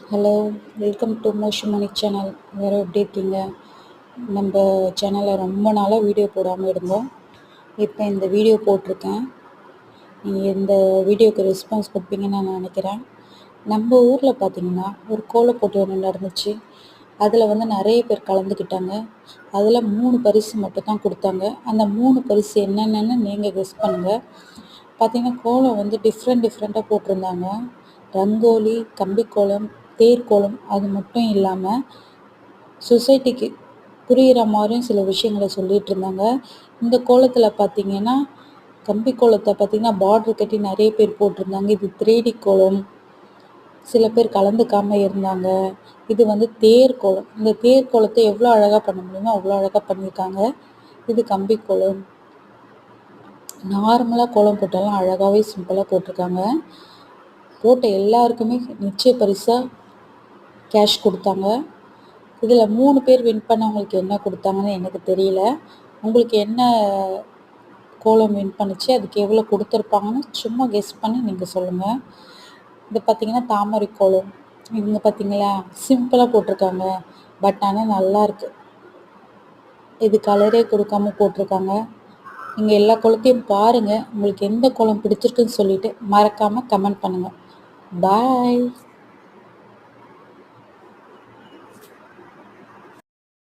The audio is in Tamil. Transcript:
Hello, welcome to Moshimani channel. எல்லோரும் எப்படி இருக்கீங்க? நம்ம சேனலில் ரொம்ப நாளாக வீடியோ போடாமல் இருந்தோம். இப்போ இந்த வீடியோ போட்டிருக்கேன். நீங்கள் இந்த வீடியோக்கு ரெஸ்பான்ஸ் கொடுப்பீங்கன்னு நான் நினைக்கிறேன். நம்ம ஊரில் பார்த்திங்கன்னா ஒரு கோலப் போட்டி ஒன்று நடந்துச்சு. அதில் வந்து நிறைய பேர் கலந்துக்கிட்டாங்க. அதில் 3 பரிசு மட்டும் தான் கொடுத்தாங்க. அந்த 3 பரிசு என்னென்னு நீங்கள் கெஸ் பண்ணுங்கள். பார்த்திங்கன்னா கோலம் வந்து டிஃப்ரெண்ட்டாக போட்டிருந்தாங்க. ரங்கோலி, கம்பிக்கோலம், தேர்கோலம் அது மட்டும் இல்லாமல் சொசைட்டிக்கு புரிகிற மாதிரியும் சில விஷயங்களை சொல்லிகிட்டு இருந்தாங்க. இந்த கோலத்தில் பார்த்திங்கன்னா கம்பி கோலத்தை பார்த்திங்கன்னா பார்டர் கட்டி நிறைய பேர் போட்டிருந்தாங்க. இது 3D கோலம். சில பேர் கலந்துக்காமல் இருந்தாங்க. இது வந்து தேர்கோலம். இந்த தேர்கோலத்தை எவ்வளோ அழகாக பண்ண முடியுமோ அவ்வளோ அழகாக பண்ணியிருக்காங்க. இது கம்பி கோலம். நார்மலாக கோலம் போட்டாலும் அழகாகவே சிம்பிளாக போட்டிருக்காங்க. போட்ட எல்லாருக்குமே நிச்சய பரிசாக கேஷ் கொடுத்தாங்க. இதில் 3 பேர் வின் பண்ணவங்களுக்கு என்ன கொடுத்தாங்கன்னு எனக்கு தெரியல. உங்களுக்கு என்ன கோலம் வின் பண்ணிச்சு, அதுக்கு எவ்வளோ கொடுத்துருப்பாங்கன்னு சும்மா கெஸ் பண்ணி நீங்கள் சொல்லுங்கள். இது பார்த்திங்கன்னா தாமரை கோலம். இவங்க பார்த்திங்களா சிம்பிளாக போட்டிருக்காங்க. பட் ஆனால் நல்லாயிருக்கு. இது கலரே கொடுக்காம போட்டிருக்காங்க. நீங்கள் எல்லா கோலத்தையும் பாருங்கள். உங்களுக்கு எந்த கோலம் பிடிச்சிருக்குன்னு சொல்லிவிட்டு மறக்காமல் கமெண்ட் பண்ணுங்கள். பாய்.